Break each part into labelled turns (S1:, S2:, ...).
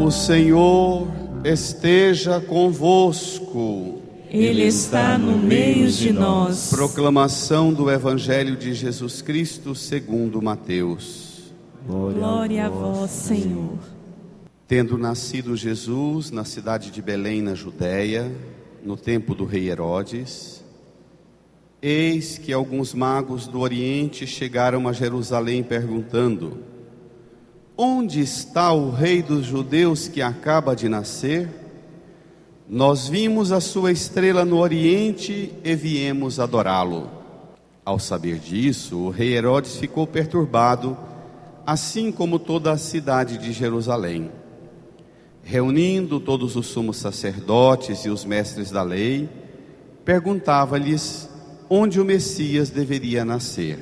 S1: O Senhor esteja convosco.
S2: Ele está no meio de nós.
S1: Proclamação do Evangelho de Jesus Cristo segundo Mateus.
S2: Glória a vós, Senhor.
S1: Tendo nascido Jesus na cidade de Belém, na Judéia, no tempo do rei Herodes, eis que alguns magos do Oriente chegaram a Jerusalém perguntando: onde está o rei dos judeus que acaba de nascer? Nós vimos a sua estrela no Oriente e viemos adorá-lo. Ao saber disso, o rei Herodes ficou perturbado, assim como toda a cidade de Jerusalém. Reunindo todos os sumos sacerdotes e os mestres da lei, perguntava-lhes onde o Messias deveria nascer.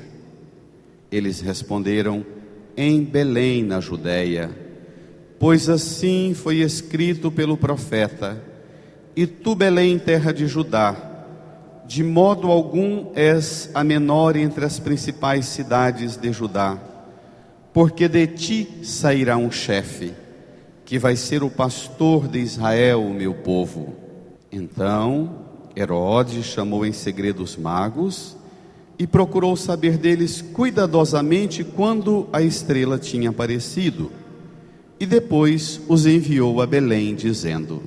S1: Eles responderam: em Belém, na Judéia, pois assim foi escrito pelo profeta: e tu, Belém, terra de Judá, de modo algum és a menor entre as principais cidades de Judá, porque de ti sairá um chefe, que vai ser o pastor de Israel, o meu povo. Então Herodes chamou em segredo os magos e procurou saber deles cuidadosamente quando a estrela tinha aparecido. E depois os enviou a Belém, dizendo: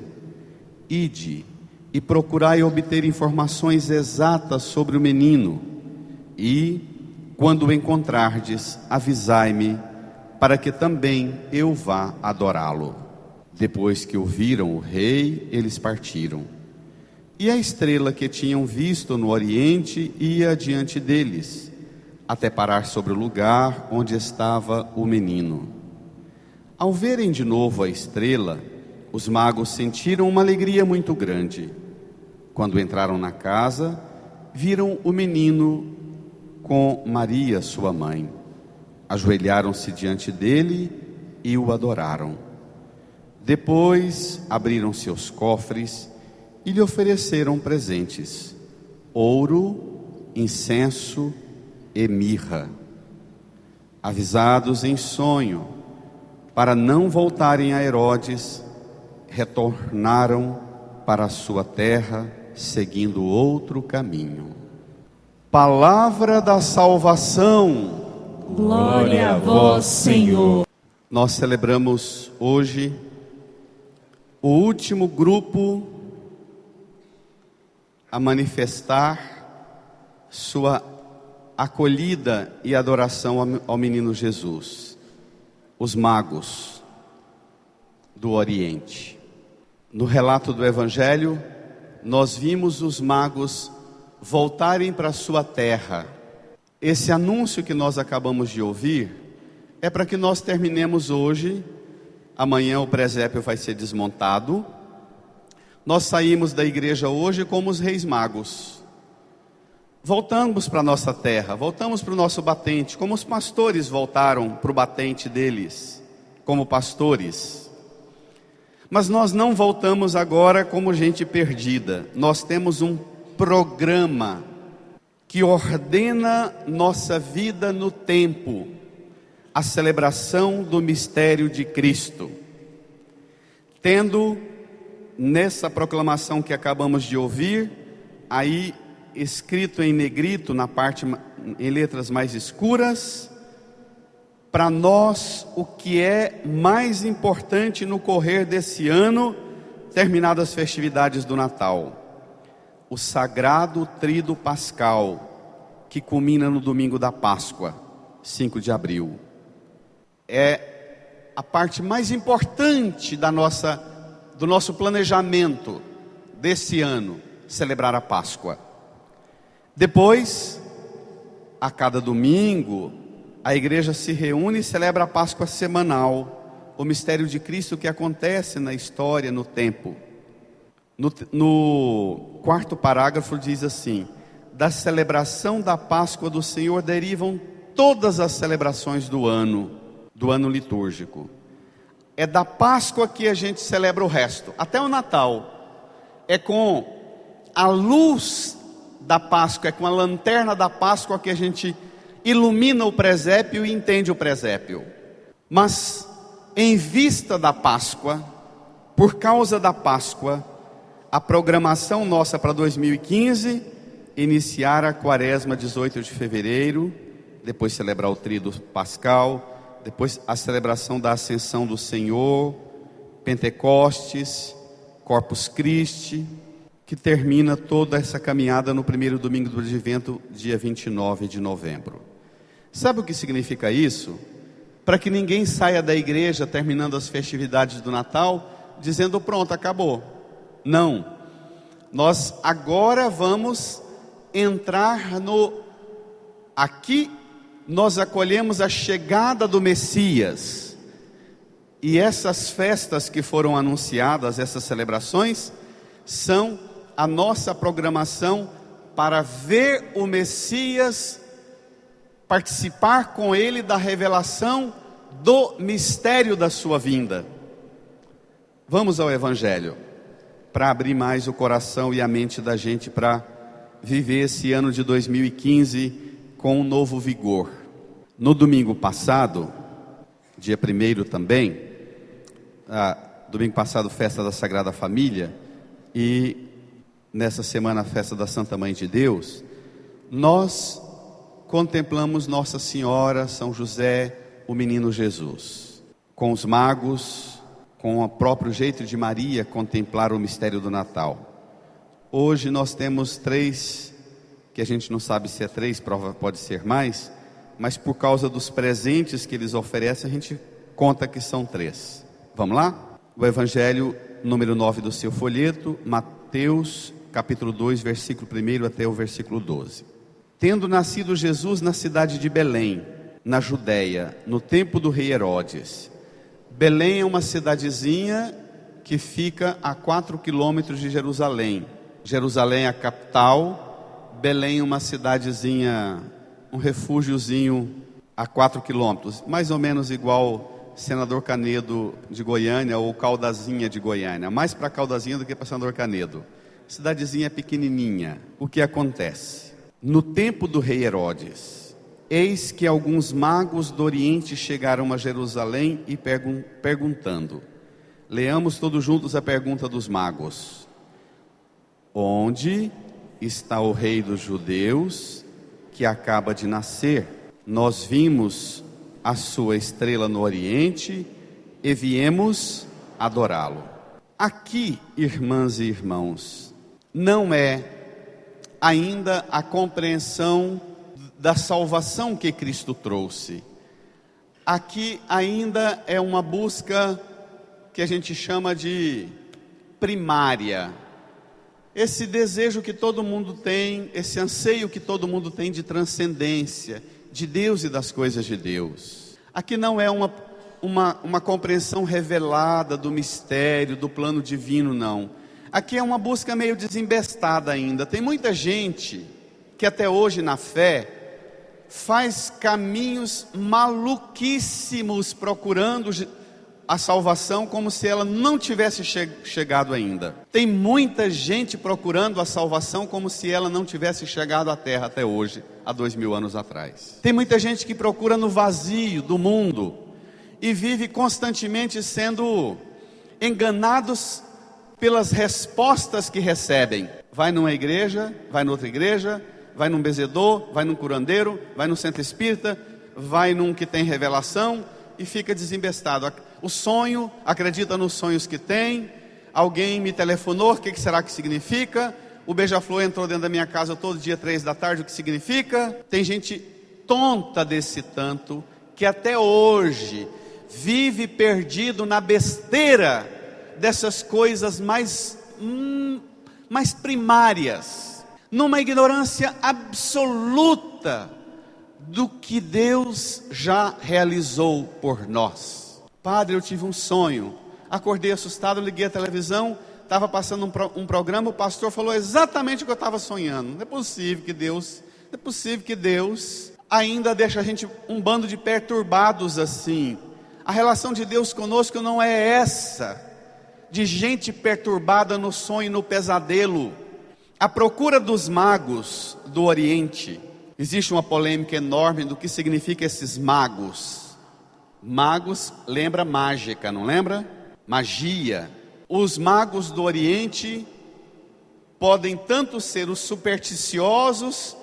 S1: ide e procurai obter informações exatas sobre o menino, e, quando o encontrardes, avisai-me, para que também eu vá adorá-lo. Depois que ouviram o rei, eles partiram. E a estrela que tinham visto no Oriente ia diante deles, até parar sobre o lugar onde estava o menino. Ao verem de novo a estrela, os magos sentiram uma alegria muito grande. Quando entraram na casa, viram o menino com Maria, sua mãe. Ajoelharam-se diante dele e o adoraram. Depois abriram seus cofres e lhe ofereceram presentes: ouro, incenso e mirra. Avisados em sonho para não voltarem a Herodes, retornaram para a sua terra, seguindo outro caminho. Palavra da salvação.
S2: Glória a vós, Senhor.
S1: Nós celebramos hoje o último grupo a manifestar sua acolhida e adoração ao menino Jesus, os magos do Oriente. No relato do Evangelho, nós vimos os magos voltarem para a sua terra. Esse anúncio que nós acabamos de ouvir é para que nós terminemos hoje. Amanhã o presépio vai ser desmontado. Nós saímos da igreja hoje como os reis magos. Voltamos para a nossa terra, voltamos para o nosso batente, como os pastores voltaram para o batente deles, como pastores. Mas nós não voltamos agora como gente perdida. Nós temos um programa que ordena nossa vida no tempo, a celebração do mistério de Cristo. Tendo nessa proclamação que acabamos de ouvir, aí escrito em negrito, na parte em letras mais escuras, para nós o que é mais importante no correr desse ano, terminadas as festividades do Natal: o sagrado tríduo pascal, que culmina no domingo da Páscoa, 5 de abril. É a parte mais importante do nosso planejamento desse ano, celebrar a Páscoa. Depois, a cada domingo, a igreja se reúne e celebra a Páscoa semanal, o mistério de Cristo que acontece na história, no tempo. No quarto parágrafo diz assim: da celebração da Páscoa do Senhor derivam todas as celebrações do ano litúrgico. É da Páscoa que a gente celebra o resto, até o Natal. É com a luz da Páscoa, é com a lanterna da Páscoa que a gente ilumina o presépio e entende o presépio. Mas em vista da Páscoa, por causa da Páscoa, a programação nossa para 2015, iniciar a quaresma 18 de fevereiro, depois celebrar o tríduo pascal, depois a celebração da Ascensão do Senhor, Pentecostes, Corpus Christi, que termina toda essa caminhada no primeiro domingo do Advento, dia 29 de novembro. Sabe o que significa isso? Para que ninguém saia da igreja terminando as festividades do Natal, dizendo pronto, acabou. Não, nós agora vamos entrar aqui nós acolhemos a chegada do Messias, e essas festas que foram anunciadas, essas celebrações, são a nossa programação para ver o Messias, participar com ele da revelação do mistério da sua vinda. Vamos ao Evangelho, para abrir mais o coração e a mente da gente para viver esse ano de 2015 com um novo vigor. No domingo passado, dia 1º também, domingo passado, festa da Sagrada Família, e nessa semana a festa da Santa Mãe de Deus, nós contemplamos Nossa Senhora, São José, o menino Jesus, com os magos, com o próprio jeito de Maria contemplar o mistério do Natal. Hoje nós temos 3, que a gente não sabe se é 3, pode ser mais, mas por causa dos presentes que eles oferecem, a gente conta que são 3. Vamos lá? O Evangelho número 9 do seu folheto, Mateus, capítulo 2, versículo 1 até o versículo 12. Tendo nascido Jesus na cidade de Belém, na Judéia, no tempo do rei Herodes. Belém é uma cidadezinha que fica a 4 quilômetros de Jerusalém. Jerusalém é a capital, Belém é uma cidadezinha, um refúgiozinho a 4 quilômetros, mais ou menos igual Senador Canedo de Goiânia ou Caldazinha de Goiânia, mais para Caldazinha do que para Senador Canedo. Cidadezinha pequenininha. O que acontece? No tempo do rei Herodes, eis que alguns magos do Oriente chegaram a Jerusalém e perguntando. Leamos todos juntos a pergunta dos magos. Onde está o rei dos judeus que acaba de nascer? Nós vimos a sua estrela no Oriente e viemos adorá-lo. Aqui, irmãs e irmãos, não é ainda a compreensão da salvação que Cristo trouxe. Aqui ainda é uma busca que a gente chama de primária. Esse desejo que todo mundo tem, esse anseio que todo mundo tem de transcendência, de Deus e das coisas de Deus. Aqui não é uma compreensão revelada do mistério, do plano divino, não. Aqui é uma busca meio desembestada ainda. Tem muita gente que até hoje na fé faz caminhos maluquíssimos procurando a salvação como se ela não tivesse chegado ainda. Tem muita gente procurando a salvação como se ela não tivesse chegado à terra até hoje, há 2000 anos atrás. Tem muita gente que procura no vazio do mundo e vive constantemente sendo enganados pelas respostas que recebem. Vai numa igreja, vai noutra igreja, vai num benzedor, vai num curandeiro, vai num centro espírita, vai num que tem revelação e fica desembestado. O sonho, acredita nos sonhos que tem. Alguém me telefonou, o que será que significa? O beija-flor entrou dentro da minha casa todo dia 3 da tarde, o que significa? Tem gente tonta desse tanto, que até hoje vive perdido na besteira dessas coisas mais primárias, numa ignorância absoluta do que Deus já realizou por nós. Padre, eu tive um sonho, acordei assustado, liguei a televisão, estava passando um programa, o pastor falou exatamente o que eu estava sonhando. Não é possível que Deus ainda deixa a gente um bando de perturbados assim. A relação de Deus conosco não é essa, de gente perturbada no sonho e no pesadelo. A procura dos magos do Oriente, existe uma polêmica enorme do que significa esses magos. Magos lembra mágica, não lembra? Magia. Os magos do Oriente podem tanto ser os supersticiosos,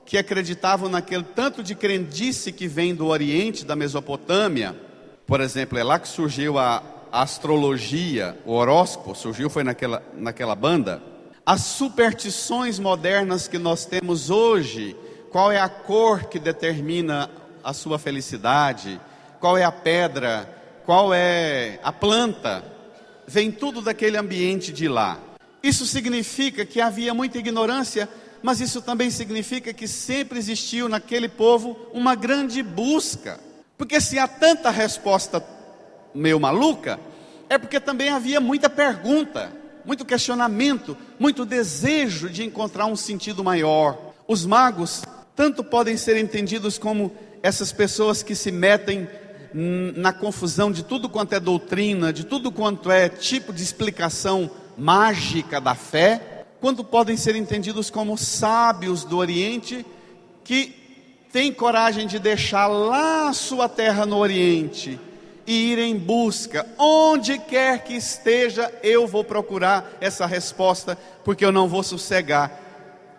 S1: que acreditavam naquele tanto de crendice que vem do Oriente, da Mesopotâmia. Por exemplo, é lá que surgiu a astrologia, o horóscopo, foi naquela banda. As superstições modernas que nós temos hoje, qual é a cor que determina a sua felicidade, qual é a pedra, qual é a planta, vem tudo daquele ambiente de lá. Isso significa que havia muita ignorância, mas isso também significa que sempre existiu naquele povo uma grande busca. Porque se há tanta resposta meio maluca, é porque também havia muita pergunta, muito questionamento, muito desejo de encontrar um sentido maior. Os magos tanto podem ser entendidos como essas pessoas que se metem na confusão de tudo quanto é doutrina, de tudo quanto é tipo de explicação mágica da fé, quanto podem ser entendidos como sábios do Oriente, que têm coragem de deixar lá a sua terra no Oriente e ir em busca, onde quer que esteja, eu vou procurar essa resposta, porque eu não vou sossegar.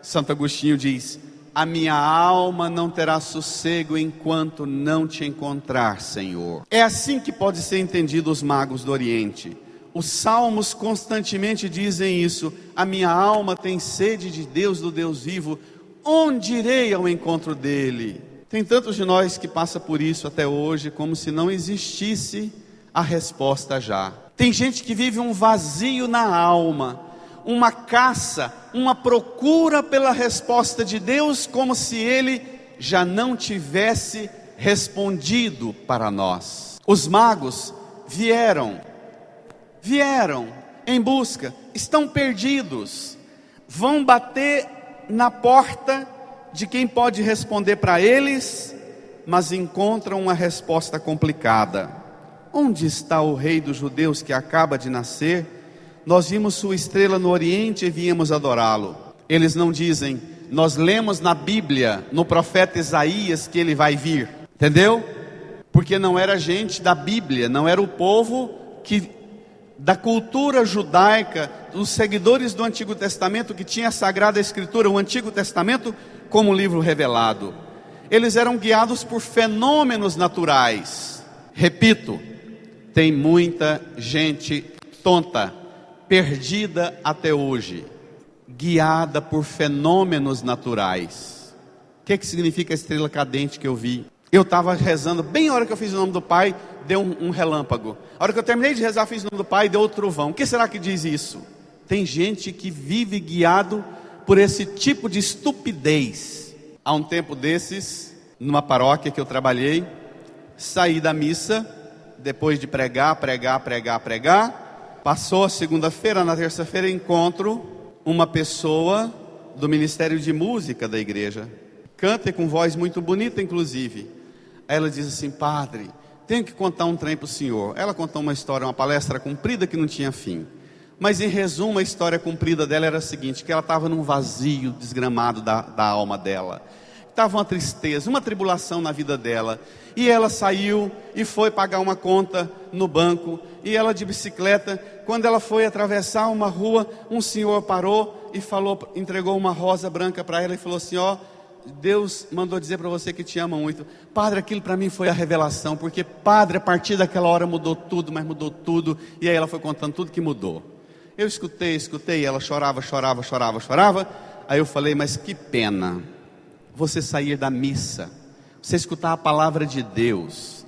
S1: Santo Agostinho diz: a minha alma não terá sossego enquanto não te encontrar, Senhor. É assim que pode ser entendido os magos do Oriente. Os salmos constantemente dizem isso: a minha alma tem sede de Deus, do Deus vivo, onde irei ao encontro dele? Tem tantos de nós que passa por isso até hoje, como se não existisse a resposta já. Tem gente que vive um vazio na alma, uma caça, uma procura pela resposta de Deus, como se Ele já não tivesse respondido para nós. Os magos vieram em busca, estão perdidos, vão bater na porta de quem pode responder para eles, mas encontram uma resposta complicada. Onde está o rei dos judeus que acaba de nascer? Nós vimos sua estrela no Oriente e viemos adorá-lo. Eles não dizem: nós lemos na Bíblia, no profeta Isaías, que ele vai vir. Entendeu? Porque não era gente da Bíblia, não era o povo da cultura judaica, os seguidores do Antigo Testamento, que tinha a Sagrada Escritura, o Antigo Testamento, como livro revelado. Eles eram guiados por fenômenos naturais. Repito, tem muita gente tonta, perdida até hoje, guiada por fenômenos naturais. O que significa a estrela cadente que eu vi? Eu estava rezando, bem na hora que eu fiz o nome do Pai, deu um relâmpago. A hora que eu terminei de rezar, fiz o nome do Pai, deu o trovão. O que será que diz isso? Tem gente que vive guiado por esse tipo de estupidez. Há um tempo desses, numa paróquia que eu trabalhei, saí da missa, depois de pregar, passou a segunda-feira, na terça-feira encontro uma pessoa do Ministério de Música da igreja, canta com voz muito bonita inclusive. Aí ela diz assim: padre, tenho que contar um trem para o senhor. Ela contou uma história, uma palestra comprida que não tinha fim. Mas em resumo, a história comprida dela era a seguinte: que ela estava num vazio desgramado da alma dela. Estava uma tristeza, uma tribulação na vida dela. E ela saiu e foi pagar uma conta no banco. E ela de bicicleta, quando ela foi atravessar uma rua, um senhor parou e falou, entregou uma rosa branca para ela e falou assim: ó, Deus mandou dizer para você que te ama muito. Padre, aquilo para mim foi a revelação, porque padre, a partir daquela hora mudou tudo, mas mudou tudo. E aí ela foi contando tudo que mudou. Eu escutei, e ela chorava. Aí eu falei: mas que pena você sair da missa, você escutar a palavra de Deus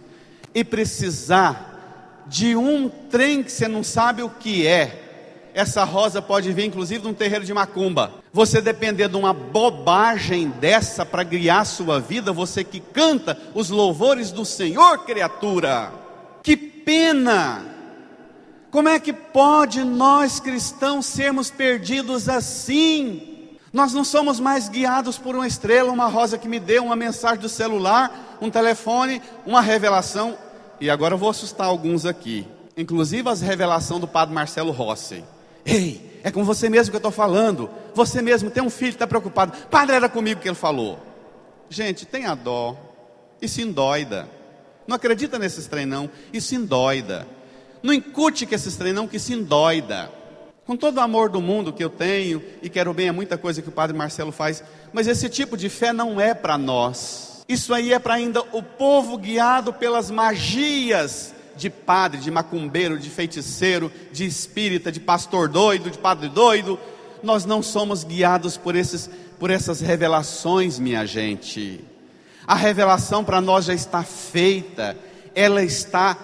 S1: e precisar de um trem que você não sabe o que é. Essa rosa pode vir inclusive de um terreiro de macumba. Você depender de uma bobagem dessa para guiar a sua vida, você que canta os louvores do Senhor, criatura. Que pena! Como é que pode nós cristãos sermos perdidos assim? Nós não somos mais guiados por uma estrela, uma rosa que me deu, uma mensagem do celular, um telefone, uma revelação. E agora eu vou assustar alguns aqui, inclusive as revelações do padre Marcelo Rossi. Ei, é com você mesmo que eu estou falando. Você mesmo tem um filho que está preocupado. Padre, era comigo que ele falou. Gente, tenha dó e se endoida. Não acredita nesses trem não, isso endoida. Não incute que esses trem não, que isso endoida. Com todo o amor do mundo que eu tenho, e quero bem a muita coisa que o Padre Marcelo faz, mas esse tipo de fé não é para nós. Isso aí é para ainda o povo guiado pelas magias de padre, de macumbeiro, de feiticeiro, de espírita, de pastor doido, de padre doido. Nós não somos guiados por essas revelações, minha gente. A revelação para nós já está feita, ela está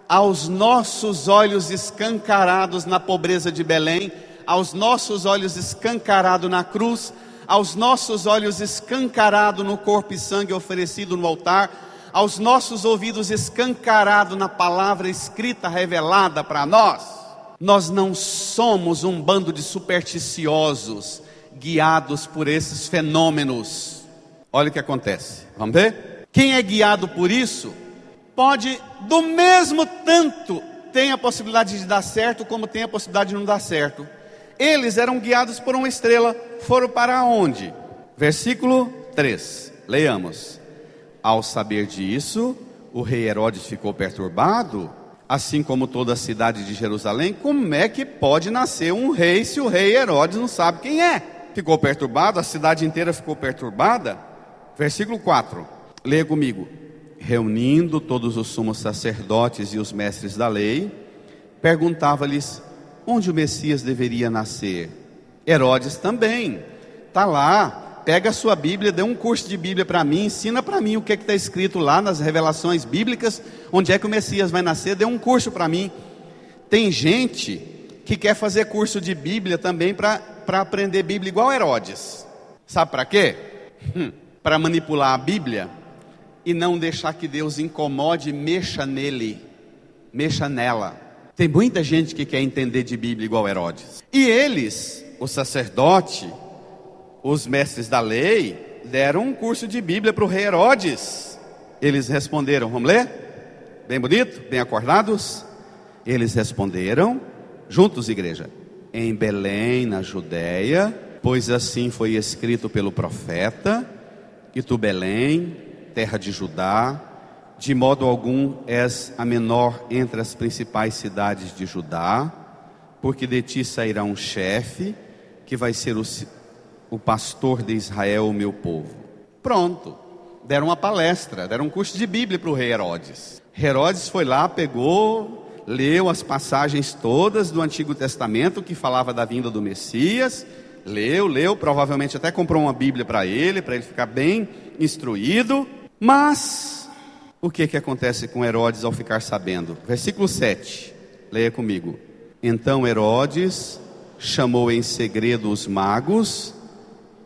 S1: aos nossos olhos escancarados na pobreza de Belém, aos nossos olhos escancarado na cruz, aos nossos olhos escancarado no corpo e sangue oferecido no altar, aos nossos ouvidos escancarado na palavra escrita revelada para nós. Nós não somos um bando de supersticiosos guiados por esses fenômenos. Olha o que acontece, vamos ver? Quem é guiado por isso pode, do mesmo tanto, tem a possibilidade de dar certo, como tem a possibilidade de não dar certo. Eles eram guiados por uma estrela, foram para onde? Versículo 3, leiamos. Ao saber disso, o rei Herodes ficou perturbado, assim como toda a cidade de Jerusalém. Como é que pode nascer um rei se o rei Herodes não sabe quem é? Ficou perturbado, a cidade inteira ficou perturbada. Versículo 4, leia comigo. Reunindo todos os sumos sacerdotes e os mestres da lei, perguntava-lhes onde o Messias deveria nascer. Herodes também, está lá. Pega a sua Bíblia, dê um curso de Bíblia para mim, ensina para mim o que está escrito lá nas revelações bíblicas, onde é que o Messias vai nascer, dê um curso para mim. Tem gente que quer fazer curso de Bíblia também para aprender Bíblia igual Herodes. Sabe para quê? Para manipular a Bíblia e não deixar que Deus incomode e mexa nele, mexa nela. Tem muita gente que quer entender de Bíblia igual Herodes. E eles, o sacerdote, os mestres da lei, deram um curso de Bíblia para o rei Herodes. Eles responderam, vamos ler? Bem bonito, bem acordados? Eles responderam, juntos igreja, em Belém, na Judéia, pois assim foi escrito pelo profeta, e tu Belém, terra de Judá, de modo algum és a menor entre as principais cidades de Judá, porque de ti sairá um chefe, que vai ser o pastor de Israel, o meu povo. Pronto, deram uma palestra, deram um curso de Bíblia para o rei Herodes. Herodes foi lá, pegou, leu as passagens todas do Antigo Testamento que falava da vinda do Messias, leu, provavelmente até comprou uma Bíblia para ele ficar bem instruído. Mas o que acontece com Herodes ao ficar sabendo? Versículo 7, leia comigo. Então Herodes chamou em segredo os magos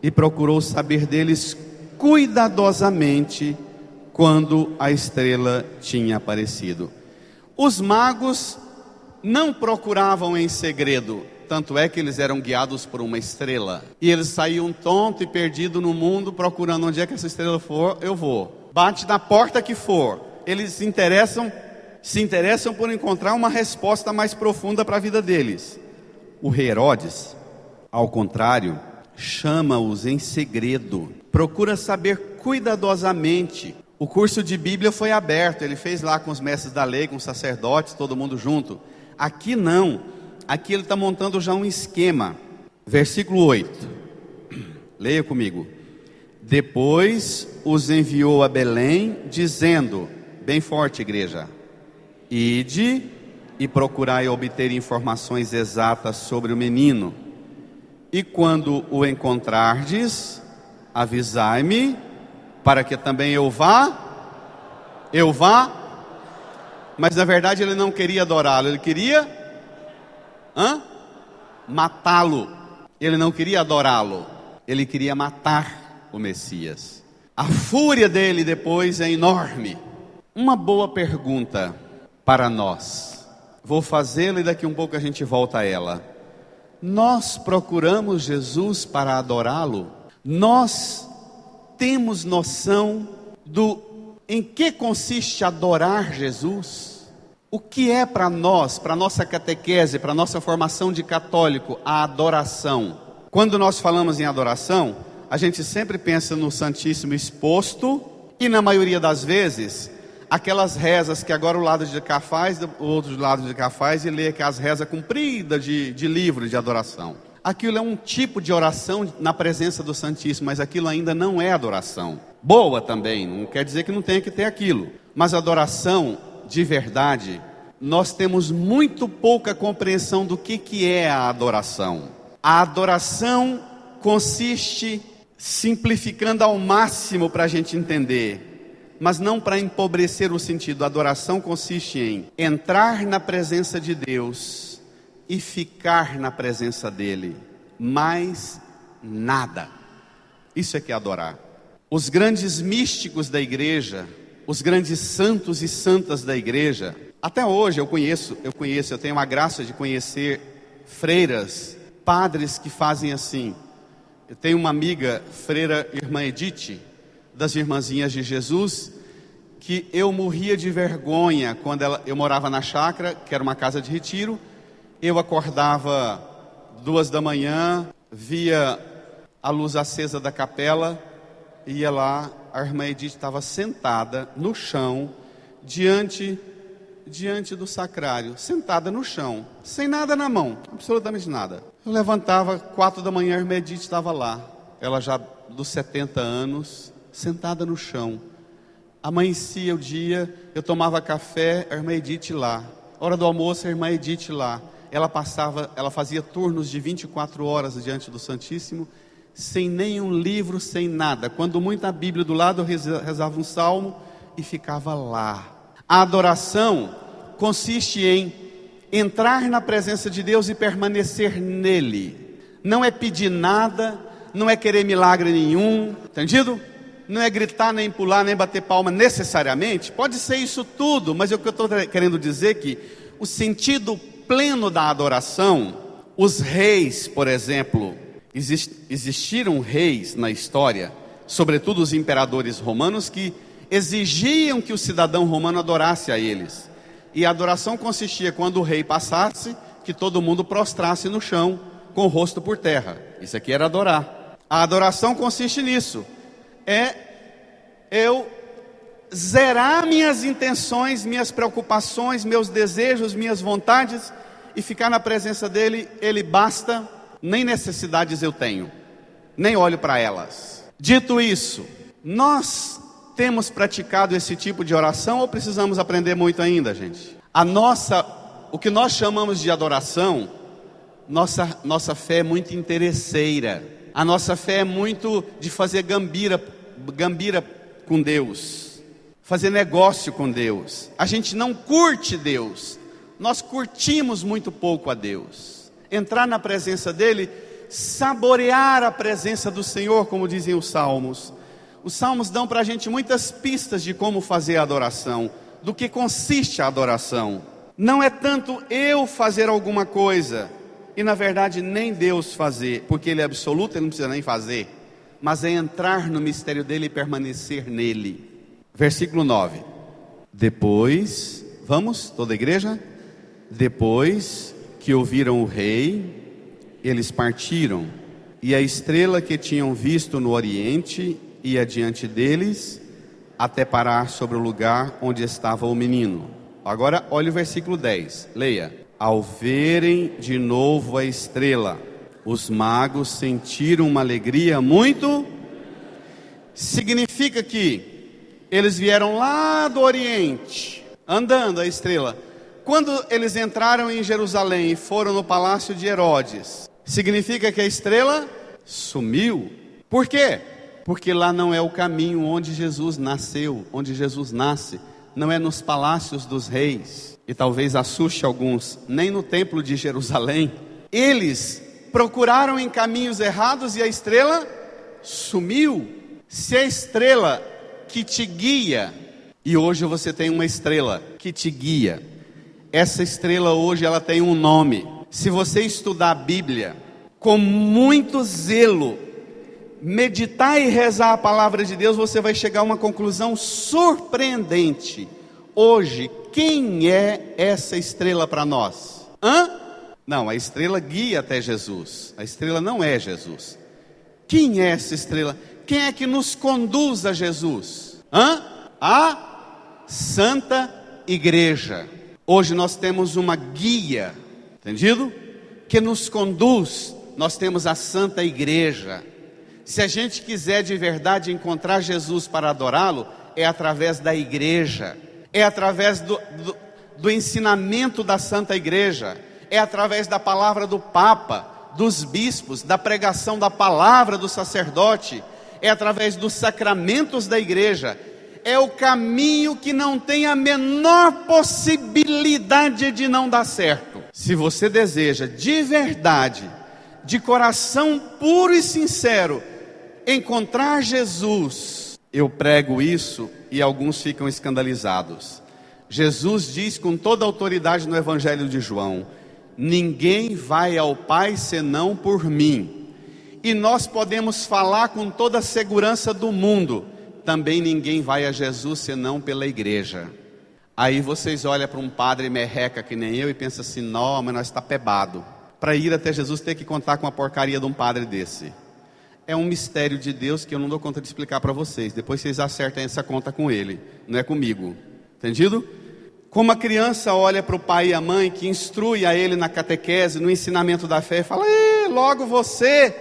S1: e procurou saber deles cuidadosamente quando a estrela tinha aparecido. Os magos não procuravam em segredo, tanto é que eles eram guiados por uma estrela. E eles saíam tonto e perdido no mundo, procurando onde é que essa estrela for, eu vou. Bate na porta que for. Eles se interessam por encontrar uma resposta mais profunda para a vida deles. O rei Herodes, ao contrário, chama-os em segredo, procura saber cuidadosamente. O curso de Bíblia foi aberto, ele fez lá com os mestres da lei, com os sacerdotes, todo mundo junto. Aqui não, aqui ele está montando já um esquema. Versículo 8, leia comigo. Depois os enviou a Belém, dizendo, bem forte igreja, ide e procurai obter informações exatas sobre o menino. E quando o encontrardes, avisai-me, para que também eu vá. Mas na verdade ele não queria adorá-lo, ele queria matá-lo. Ele não queria adorá-lo, ele queria matar o Messias. A fúria dele depois é enorme. Uma boa pergunta para nós, vou fazê-la e daqui um pouco a gente volta a ela. Nós procuramos Jesus para adorá-lo? Nós temos noção em que consiste adorar Jesus? O que é para nós, para nossa catequese, para nossa formação de católico, a adoração? Quando nós falamos em adoração, a gente sempre pensa no Santíssimo exposto e na maioria das vezes aquelas rezas que agora o lado de cá faz, o outro lado de cá faz, e lê aquelas rezas compridas de livro de adoração. Aquilo é um tipo de oração na presença do Santíssimo, mas aquilo ainda não é adoração. Boa também, não quer dizer que não tenha que ter aquilo. Mas adoração de verdade, nós temos muito pouca compreensão do que é a adoração. A adoração consiste, simplificando ao máximo para a gente entender, mas não para empobrecer o sentido. A adoração consiste em entrar na presença de Deus e ficar na presença dele, mais nada. Isso é que é adorar. Os grandes místicos da igreja, os grandes santos e santas da igreja, até hoje eu tenho a graça de conhecer freiras, padres que fazem assim. Eu tenho uma amiga, freira irmã Edith, das Irmãzinhas de Jesus, que eu morria de vergonha quando eu morava na chácara, que era uma casa de retiro. Eu acordava 2 da manhã, via a luz acesa da capela, ia lá, a irmã Edith estava sentada no chão, diante do sacrário, sentada no chão, sem nada na mão, absolutamente nada. Eu levantava, 4 da manhã, a irmã Edith estava lá, ela já dos 70 anos, sentada no chão. Amanhecia o dia, eu tomava café, a irmã Edith lá. Hora do almoço, a irmã Edith lá. Ela fazia turnos de 24 horas diante do Santíssimo, sem nenhum livro, sem nada. Quando muito a Bíblia do lado, eu rezava um salmo e ficava lá. A adoração consiste em entrar na presença de Deus e permanecer nele. Não é pedir nada, não é querer milagre nenhum, entendido? Não é gritar, nem pular, nem bater palma necessariamente. Pode ser isso tudo, mas o que eu estou querendo dizer é que o sentido pleno da adoração, os reis, por exemplo, existiram reis na história, sobretudo os imperadores romanos, que exigiam que o cidadão romano adorasse a eles. E a adoração consistia, quando o rei passasse, que todo mundo prostrasse no chão, com o rosto por terra. Isso aqui era adorar. A adoração consiste nisso. É eu zerar minhas intenções, minhas preocupações, meus desejos, minhas vontades, e ficar na presença dele. Ele basta, nem necessidades eu tenho, nem olho para elas. Dito isso, nós temos praticado esse tipo de oração ou precisamos aprender muito ainda, gente? O que nós chamamos de adoração, nossa fé é muito interesseira. A nossa fé é muito de fazer gambira com Deus, fazer negócio com Deus. A gente não curte Deus, nós curtimos muito pouco a Deus. Entrar na presença dele, saborear a presença do Senhor, como dizem os salmos. Os salmos dão para a gente muitas pistas de como fazer a adoração, do que consiste a adoração. Não é tanto eu fazer alguma coisa, e na verdade nem Deus fazer, porque ele é absoluto, ele não precisa nem fazer, mas é entrar no mistério dele e permanecer nele. Versículo 9. Depois, vamos, toda a igreja? Depois que ouviram o rei, eles partiram, e a estrela que tinham visto no oriente ia diante deles, até parar sobre o lugar onde estava o menino. Agora olhe o versículo 10, leia. Ao verem de novo a estrela, os magos sentiram uma alegria muito. Significa que eles vieram lá do oriente, andando a estrela. Quando eles entraram em Jerusalém e foram no palácio de Herodes, significa que a estrela sumiu. Por quê? Porque lá não é o caminho onde Jesus nasceu, onde Jesus nasce. Não é nos palácios dos reis. E talvez assuste alguns, nem no templo de Jerusalém. Eles procuraram em caminhos errados e a estrela sumiu. Se a estrela que te guia, e hoje você tem uma estrela que te guia, essa estrela hoje ela tem um nome. Se você estudar a Bíblia com muito zelo, meditar e rezar a palavra de Deus, você vai chegar a uma conclusão surpreendente. Hoje, quem é essa estrela para nós? Não, a estrela guia até Jesus. A estrela não é Jesus. Quem é essa estrela? Quem é que nos conduz a Jesus? A Santa Igreja. Hoje nós temos uma guia, entendido? Que nos conduz. Nós temos a Santa Igreja. Se a gente quiser de verdade encontrar Jesus para adorá-lo, é através da igreja, é através do ensinamento da Santa Igreja, é através da palavra do Papa, dos bispos, da pregação da palavra do sacerdote, é através dos sacramentos da igreja. É o caminho que não tem a menor possibilidade de não dar certo. Se você deseja de verdade, de coração puro e sincero, encontrar Jesus, eu prego isso e alguns ficam escandalizados. Jesus diz com toda a autoridade no Evangelho de João: ninguém vai ao Pai senão por mim. E nós podemos falar com toda a segurança do mundo: também ninguém vai a Jesus senão pela igreja. Aí vocês olham para um padre merreca que nem eu e pensam assim: não, mas nós está pebado. Para ir até Jesus tem que contar com a porcaria de um padre desse. É um mistério de Deus que eu não dou conta de explicar para vocês. Depois vocês acertam essa conta com ele, não é comigo. Entendido? Como a criança olha para o pai e a mãe que instrui a ele na catequese, no ensinamento da fé, e fala: logo você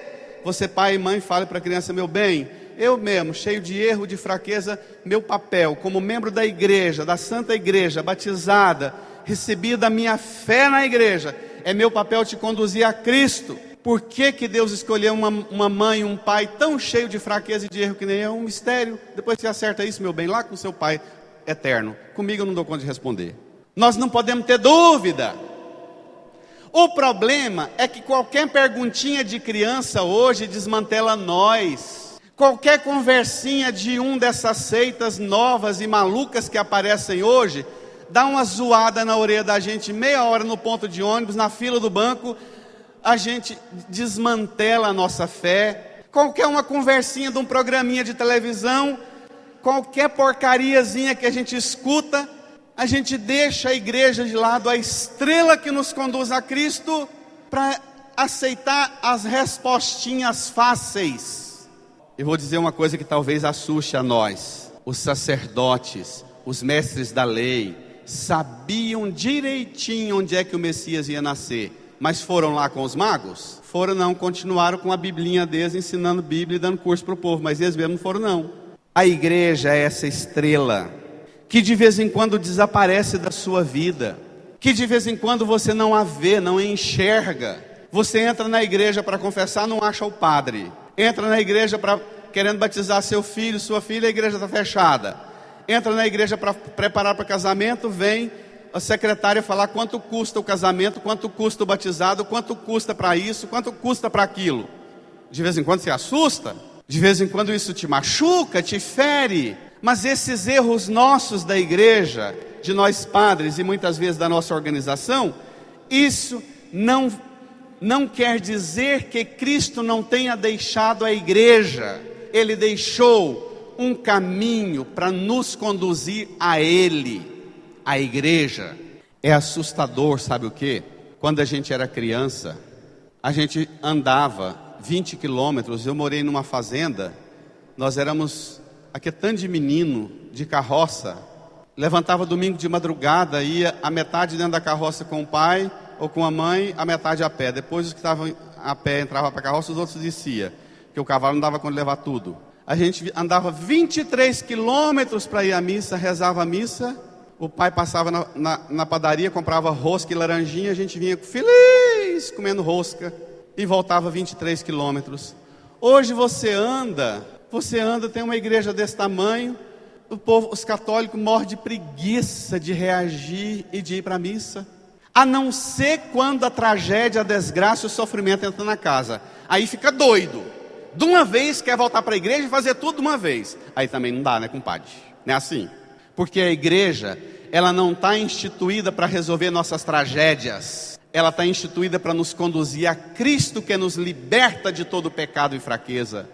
S1: pai e mãe, fale para a criança: meu bem, eu mesmo, cheio de erro, de fraqueza, meu papel como membro da igreja, da Santa Igreja, batizada, recebida a minha fé na igreja, é meu papel te conduzir a Cristo. Por que Deus escolheu uma mãe, um pai tão cheio de fraqueza e de erro que nem eu? É um mistério. Depois você acerta isso, meu bem, lá com o seu pai eterno. Comigo eu não dou conta de responder. Nós não podemos ter dúvida. O problema é que qualquer perguntinha de criança hoje desmantela nós. Qualquer conversinha de dessas seitas novas e malucas que aparecem hoje, dá uma zoada na orelha da gente, meia hora no ponto de ônibus, na fila do banco, a gente desmantela a nossa fé. Qualquer uma conversinha de um programinha de televisão, qualquer porcariazinha que a gente escuta, a gente deixa a igreja de lado, a estrela que nos conduz a Cristo, para aceitar as respostinhas fáceis. Eu vou dizer uma coisa que talvez assuste a nós: os sacerdotes, os mestres da lei, sabiam direitinho onde é que o Messias ia nascer, mas foram lá com os magos? Foram não, continuaram com a biblinha deles, ensinando Bíblia e dando curso para o povo, mas eles mesmo não foram não. A igreja é essa estrela, que de vez em quando desaparece da sua vida, que de vez em quando você não a vê, não a enxerga. Você entra na igreja para confessar, não acha o padre. Entra na igreja querendo batizar seu filho, sua filha, a igreja está fechada. Entra na igreja para preparar para casamento, vem a secretária falar quanto custa o casamento, quanto custa o batizado, quanto custa para isso, quanto custa para aquilo. De vez em quando se assusta, de vez em quando isso te machuca, te fere. Mas esses erros nossos da igreja, de nós padres e muitas vezes da nossa organização, isso não quer dizer que Cristo não tenha deixado a igreja. Ele deixou um caminho para nos conduzir a Ele. A igreja. É assustador, sabe o que? Quando a gente era criança, a gente andava 20 quilômetros. Eu morei numa fazenda, nós éramos aqui tanto de menino, de carroça. Levantava domingo de madrugada, ia a metade dentro da carroça com o pai ou com a mãe, a metade a pé. Depois os que estavam a pé entravam para a carroça, os outros desciam, porque o cavalo não dava conta de levar tudo. A gente andava 23 quilômetros para ir à missa, rezava a missa. O pai passava na padaria, comprava rosca e laranjinha, a gente vinha feliz comendo rosca e voltava 23 quilômetros. Hoje você anda, tem uma igreja desse tamanho, os católicos morrem de preguiça de reagir e de ir para a missa. A não ser quando a tragédia, a desgraça e o sofrimento entram na casa. Aí fica doido. De uma vez quer voltar para a igreja e fazer tudo de uma vez. Aí também não dá, né, compadre? Não é assim? Porque a igreja, ela não está instituída para resolver nossas tragédias. Ela está instituída para nos conduzir a Cristo, que nos liberta de todo pecado e fraqueza.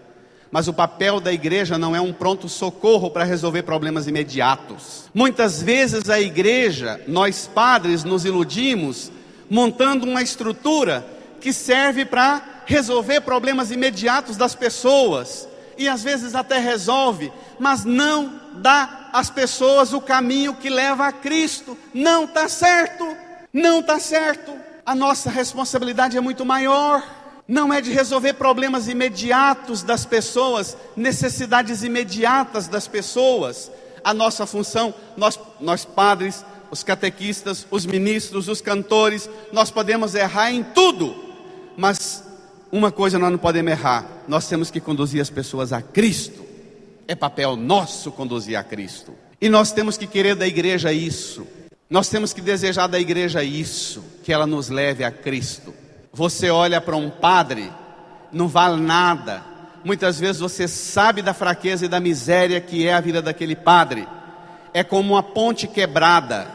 S1: Mas o papel da igreja não é um pronto socorro para resolver problemas imediatos. Muitas vezes a igreja, nós padres nos iludimos, montando uma estrutura que serve para resolver problemas imediatos das pessoas. E às vezes até resolve, mas não dá às pessoas o caminho que leva a Cristo. Não está certo, não está certo. A nossa responsabilidade é muito maior. Não é de resolver problemas imediatos das pessoas, necessidades imediatas das pessoas. A nossa função, nós padres, os catequistas, os ministros, os cantores, nós podemos errar em tudo, mas uma coisa nós não podemos errar: nós temos que conduzir as pessoas a Cristo. É papel nosso conduzir a Cristo. E nós temos que querer da igreja isso. Nós temos que desejar da igreja isso, que ela nos leve a Cristo. Você olha para um padre, não vale nada. Muitas vezes você sabe da fraqueza e da miséria que é a vida daquele padre. É como uma ponte quebrada,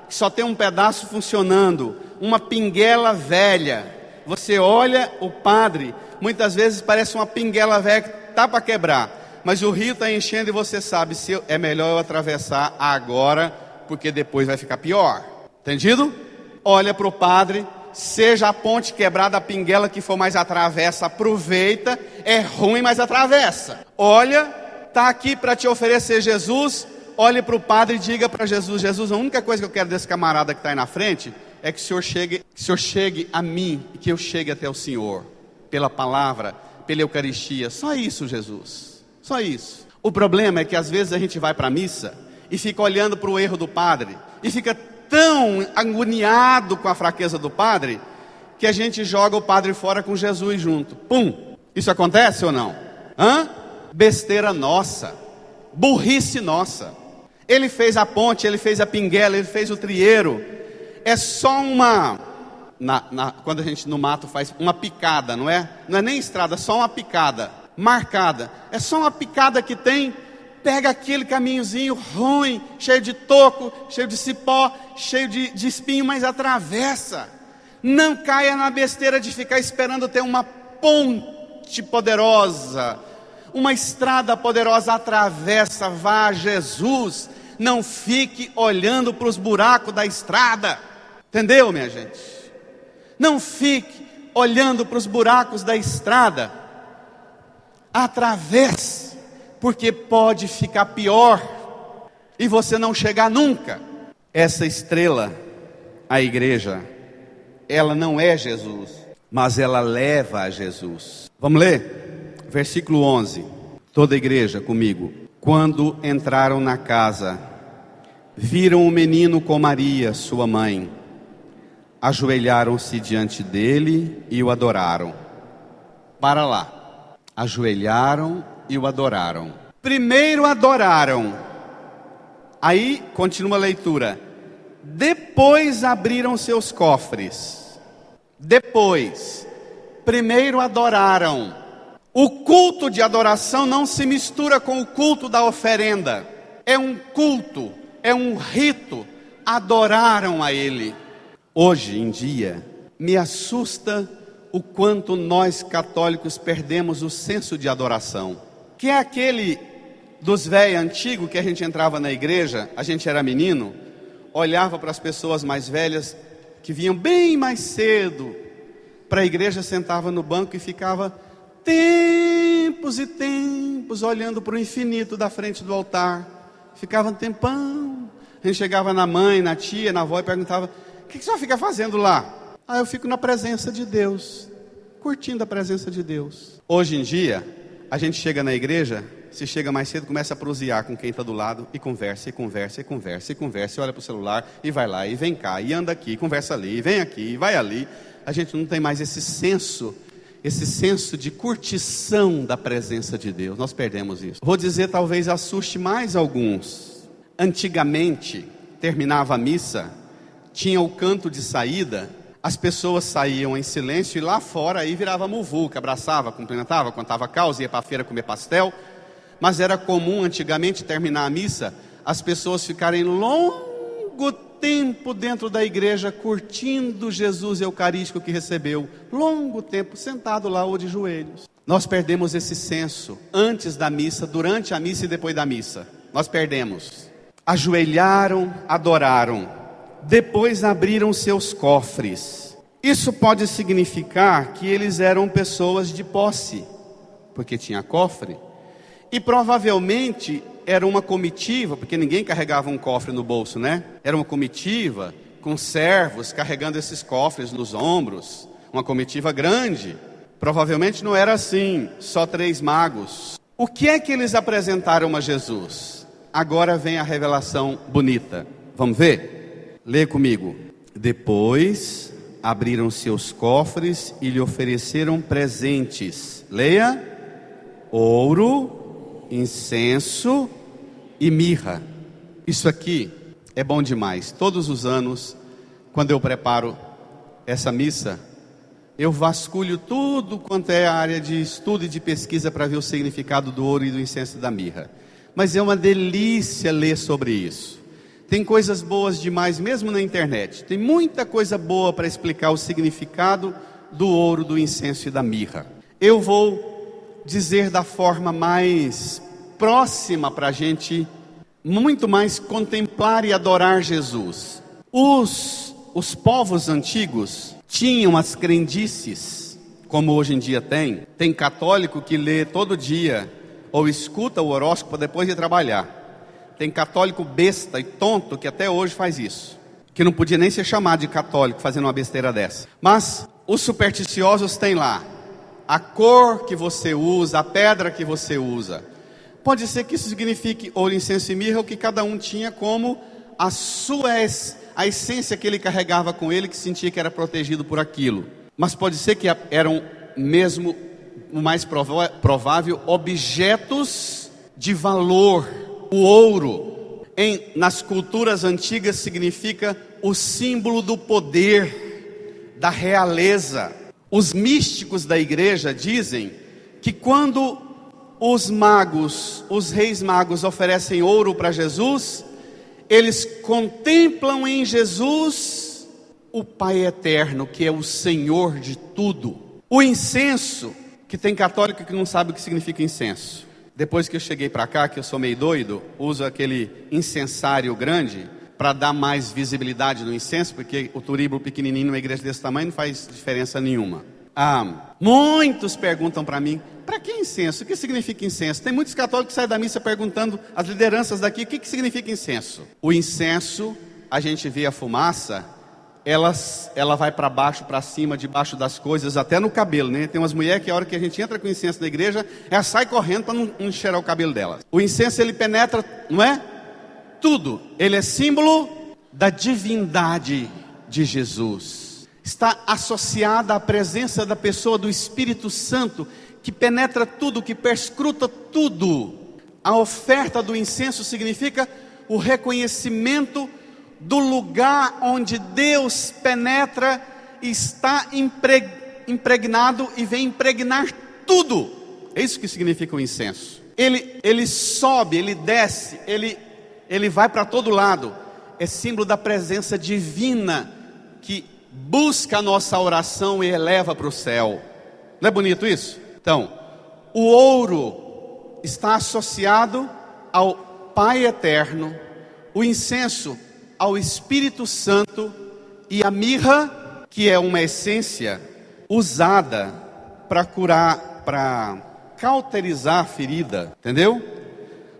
S1: que só tem um pedaço funcionando, uma pinguela velha. Você olha o padre, muitas vezes parece uma pinguela velha que está para quebrar, mas o rio está enchendo e você sabe, se é melhor eu atravessar agora, porque depois vai ficar pior. Entendido? Olha para o padre, seja a ponte quebrada, a pinguela que for, mais atravessa, aproveita. É ruim, mas atravessa. Olha, está aqui para te oferecer Jesus. Olhe para o padre e diga para Jesus: Jesus, a única coisa que eu quero desse camarada que está aí na frente é que o Senhor chegue a mim e que eu chegue até o Senhor, pela palavra, pela Eucaristia. Só isso, Jesus, só isso. O problema é que às vezes a gente vai para a missa e fica olhando para o erro do padre, e fica tão agoniado com a fraqueza do padre, que a gente joga o padre fora com Jesus junto. Pum! Isso acontece ou não? Besteira nossa, burrice nossa. Ele fez a ponte, ele fez a pinguela, ele fez o trieiro. É só uma... quando a gente no mato faz uma picada, não é? Não é nem estrada, é só uma picada marcada. É só uma picada que tem. Pega aquele caminhozinho ruim, cheio de toco, cheio de cipó, cheio de espinho, mas atravessa. Não caia na besteira de ficar esperando ter uma ponte poderosa, uma estrada poderosa. Atravessa, vá a Jesus. Não fique olhando para os buracos da estrada. Entendeu, minha gente? Não fique olhando para os buracos da estrada. Atravesse, porque pode ficar pior e você não chegar nunca. Essa estrela, a igreja, ela não é Jesus, mas ela leva a Jesus. Vamos ler? Versículo 11. Toda a igreja comigo. Quando entraram na casa, viram o menino com Maria, sua mãe. Ajoelharam-se diante dele e o adoraram. Para lá. Ajoelharam e o adoraram. Primeiro adoraram. Aí continua a leitura. Depois abriram seus cofres. Depois. Primeiro adoraram. O culto de adoração não se mistura com o culto da oferenda. É um culto, é um rito. Adoraram a Ele. Hoje em dia, me assusta o quanto nós católicos perdemos o senso de adoração. Que é aquele dos velhos antigos que a gente entrava na igreja, a gente era menino, olhava para as pessoas mais velhas que vinham bem mais cedo para a igreja, sentava no banco e ficava tempos e tempos olhando para o infinito da frente do altar. Ficava um tempão. A gente chegava na mãe, na tia, na avó e perguntava: o que a senhora fica fazendo lá? Eu fico na presença de Deus, curtindo a presença de Deus. Hoje em dia, a gente chega na igreja, se chega mais cedo, começa a prosear com quem está do lado, e conversa, e conversa, e conversa, e conversa, e olha para o celular, e vai lá, e vem cá, e anda aqui, conversa ali, e vem aqui, e vai ali. A gente não tem mais esse senso de curtição da presença de Deus. Nós perdemos isso. Vou dizer, talvez assuste mais alguns. Antigamente, terminava a missa, tinha o canto de saída, as pessoas saíam em silêncio e lá fora aí virava muvuca, abraçava, cumprimentava, contava causa, ia para a feira comer pastel. Mas era comum antigamente terminar a missa, as pessoas ficarem longo tempo dentro da igreja curtindo Jesus eucarístico que recebeu, longo tempo sentado lá ou de joelhos. Nós perdemos esse senso antes da missa, durante a missa e depois da missa. Nós perdemos. Ajoelharam, adoraram, depois abriram seus cofres. Isso pode significar que eles eram pessoas de posse, porque tinha cofre, E provavelmente era uma comitiva, porque ninguém carregava um cofre no bolso, né? Era uma comitiva com servos carregando esses cofres nos ombros, uma comitiva grande. Provavelmente não era assim, só 3 magos. O que é que eles apresentaram a Jesus? Agora vem a revelação bonita. Vamos ver? Lê comigo. Depois abriram seus cofres e lhe ofereceram presentes. Leia: ouro, incenso e mirra. Isso aqui é bom demais. Todos os anos, quando eu preparo essa missa, eu vasculho tudo quanto é a área de estudo e de pesquisa para ver o significado do ouro e do incenso e da mirra. Mas é uma delícia ler sobre isso. Tem coisas boas demais mesmo na internet. Tem muita coisa boa para explicar o significado do ouro, do incenso e da mirra. Eu vou dizer da forma mais próxima para a gente, muito mais contemplar e adorar Jesus. Os povos antigos tinham as crendices, como hoje em dia tem. Tem católico que lê todo dia, ou escuta o horóscopo depois de trabalhar. Tem católico besta e tonto que até hoje faz isso, que não podia nem ser chamado de católico fazendo uma besteira dessa. Mas os supersticiosos têm lá a cor que você usa, a pedra que você usa. Pode ser que isso signifique ouro, incenso e mirra, o que cada um tinha como a essência que ele carregava com ele, que sentia que era protegido por aquilo. Mas pode ser que eram mesmo, o mais provável, objetos de valor. O ouro, nas culturas antigas, significa o símbolo do poder, da realeza. Os místicos da igreja dizem que quando os magos, os reis magos oferecem ouro para Jesus, eles contemplam em Jesus o Pai eterno, que é o Senhor de tudo. O incenso, que tem católico que não sabe o que significa incenso. Depois que eu cheguei para cá, que eu sou meio doido, uso aquele incensário grande para dar mais visibilidade no incenso, porque o turíbulo pequenininho numa igreja desse tamanho não faz diferença nenhuma. Muitos perguntam para mim, para que incenso? O que significa incenso? Tem muitos católicos que saem da missa perguntando às lideranças daqui, o que significa incenso? O incenso, a gente vê a fumaça, ela vai para baixo, para cima, debaixo das coisas, até no cabelo, né? Tem umas mulheres que a hora que a gente entra com incenso na igreja, ela sai correndo para não cheirar o cabelo delas. O incenso, ele penetra, não é? Tudo. Ele é símbolo da divindade de Jesus. Está associada à presença da pessoa do Espírito Santo, que penetra tudo, que perscruta tudo. A oferta do incenso significa o reconhecimento do lugar onde Deus penetra e está impregnado e vem impregnar tudo. É isso que significa o incenso. Ele sobe, ele desce, ele vai para todo lado. É símbolo da presença divina que busca a nossa oração e eleva para o céu. Não é bonito isso? Então, o ouro está associado ao Pai eterno, o incenso ao Espírito Santo, e a mirra, que é uma essência usada para curar, para cauterizar a ferida, entendeu?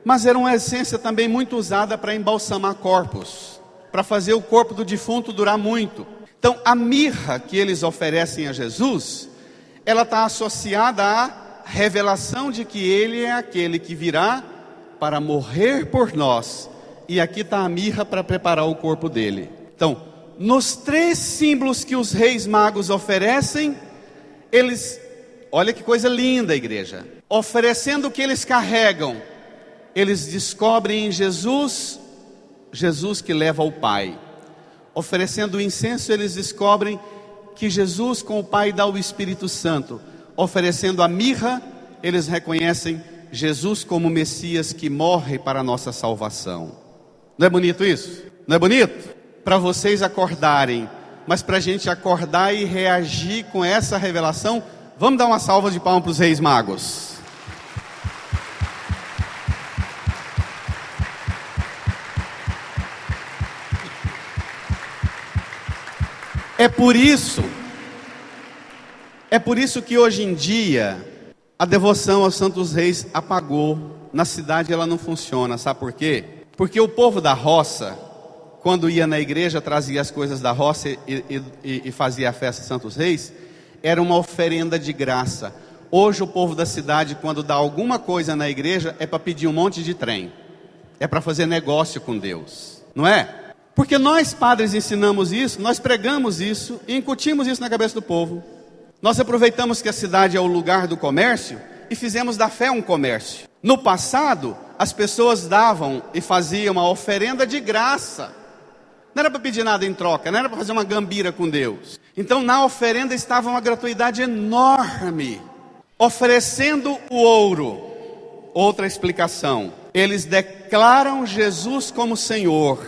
S1: Mas era uma essência também muito usada para embalsamar corpos, para fazer o corpo do defunto durar muito. Então a mirra que eles oferecem a Jesus, ela está associada à revelação de que Ele é aquele que virá para morrer por nós. E aqui está a mirra para preparar o corpo dele. Então, nos 3 símbolos que os reis magos oferecem, eles, olha que coisa linda, igreja, oferecendo o que eles carregam, eles descobrem em Jesus que leva ao Pai. Oferecendo o incenso, eles descobrem que Jesus com o Pai dá o Espírito Santo. Oferecendo a mirra, eles reconhecem Jesus como Messias que morre para a nossa salvação. Não é bonito isso? Não é bonito? Para vocês acordarem, mas para a gente acordar e reagir com essa revelação, vamos dar uma salva de palmas para os reis magos. É por isso que hoje em dia a devoção aos santos reis apagou, na cidade ela não funciona, sabe por quê? Porque o povo da roça, quando ia na igreja, trazia as coisas da roça e fazia a festa de Santos Reis, era uma oferenda de graça. Hoje o povo da cidade, quando dá alguma coisa na igreja, é para pedir um monte de trem, é para fazer negócio com Deus, não é? Porque nós padres ensinamos isso, nós pregamos isso e incutimos isso na cabeça do povo. Nós aproveitamos que a cidade é o lugar do comércio e fizemos da fé um comércio. No passado, as pessoas davam e faziam uma oferenda de graça. Não era para pedir nada em troca, não era para fazer uma gambira com Deus. Então na oferenda estava uma gratuidade enorme. Oferecendo o ouro. Outra explicação. Eles declaram Jesus como Senhor.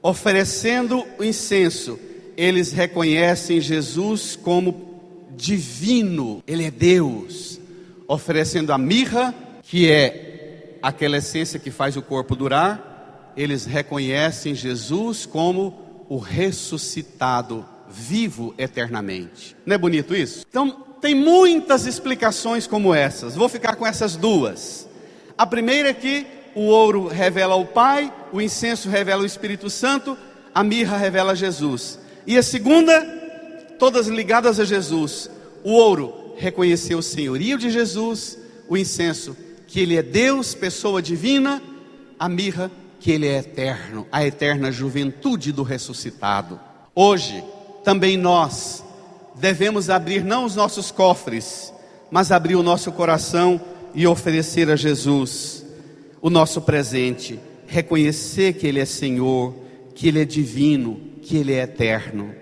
S1: Oferecendo o incenso, eles reconhecem Jesus como divino. Ele é Deus. Oferecendo a mirra, que é aquela essência que faz o corpo durar, eles reconhecem Jesus como o ressuscitado, vivo eternamente. Não é bonito isso? Então, tem muitas explicações como essas. Vou ficar com essas duas. A primeira é que o ouro revela o Pai, o incenso revela o Espírito Santo, a mirra revela Jesus. E a segunda, todas ligadas a Jesus. O ouro reconheceu o senhorio de Jesus, o incenso, que Ele é Deus, pessoa divina, a mirra, que Ele é eterno, a eterna juventude do ressuscitado. Hoje, também nós devemos abrir não os nossos cofres, mas abrir o nosso coração e oferecer a Jesus o nosso presente, reconhecer que Ele é Senhor, que Ele é divino, que Ele é eterno.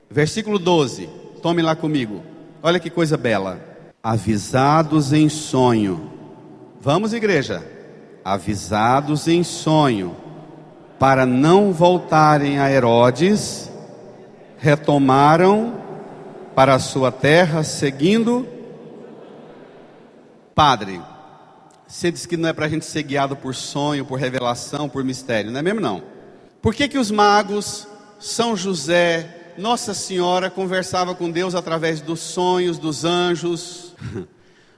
S1: Versículo 12, tome lá comigo, olha que coisa bela. Avisados em sonho, vamos igreja, avisados em sonho, para não voltarem a Herodes, retomaram para a sua terra, seguindo. Padre, você diz que não é para a gente ser guiado por sonho, por revelação, por mistério, não é mesmo não? Por que os magos, São José, Nossa Senhora conversava com Deus através dos sonhos, dos anjos?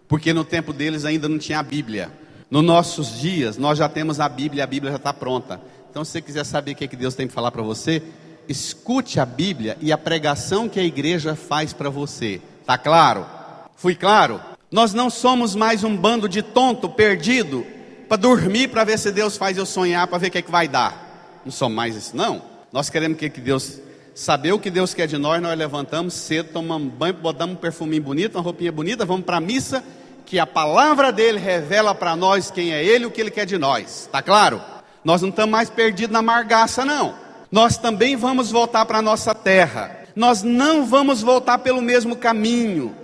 S1: Porque no tempo deles ainda não tinha a Bíblia. Nos nossos dias nós já temos a Bíblia já está pronta. Então se você quiser saber o que Deus tem para falar para você, escute a Bíblia e a pregação que a igreja faz para você. Tá claro? Fui claro? Nós não somos mais um bando de tonto perdido para dormir, para ver se Deus faz eu sonhar, para ver o que vai dar. Não somos mais isso não. Nós queremos que Deus, saber o que Deus quer de nós levantamos cedo, tomamos banho, botamos um perfuminho bonito, uma roupinha bonita, vamos para a missa, que a palavra dele revela para nós quem é ele e o que ele quer de nós. Tá claro? Nós não estamos mais perdidos na margaça não. Nós também vamos voltar para a nossa terra. Nós não vamos voltar pelo mesmo caminho,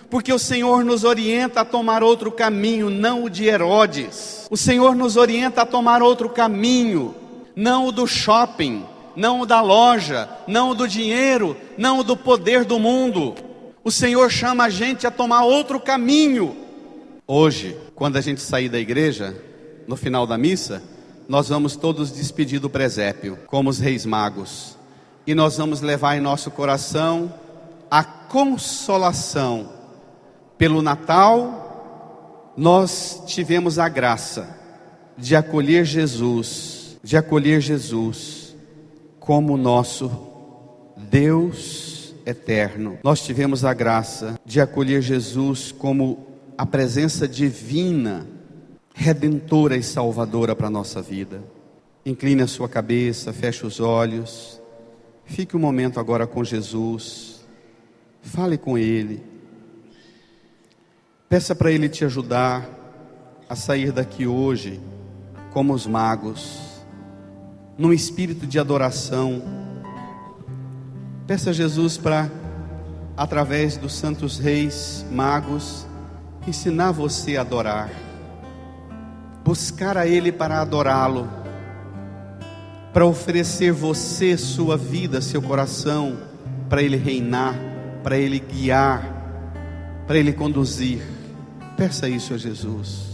S1: porque o Senhor nos orienta a tomar outro caminho, não o de Herodes. O Senhor nos orienta a tomar outro caminho, não o do shopping, não o da loja, não o do dinheiro, não o do poder do mundo. O Senhor chama a gente a tomar outro caminho. Hoje, quando a gente sair da igreja, no final da missa, nós vamos todos despedir do presépio, como os reis magos. E nós vamos levar em nosso coração a consolação. Pelo Natal, nós tivemos a graça de acolher Jesus, como nosso Deus eterno. Nós tivemos a graça de acolher Jesus como a presença divina, redentora e salvadora para a nossa vida. Incline a sua cabeça, feche os olhos, fique um momento agora com Jesus, fale com Ele, peça para Ele te ajudar a sair daqui hoje como os magos, num espírito de adoração. Peça a Jesus para, através dos santos reis magos, ensinar você a adorar, buscar a Ele para adorá-lo, para oferecer você, sua vida, seu coração, para Ele reinar, para Ele guiar, para Ele conduzir. Peça isso a Jesus.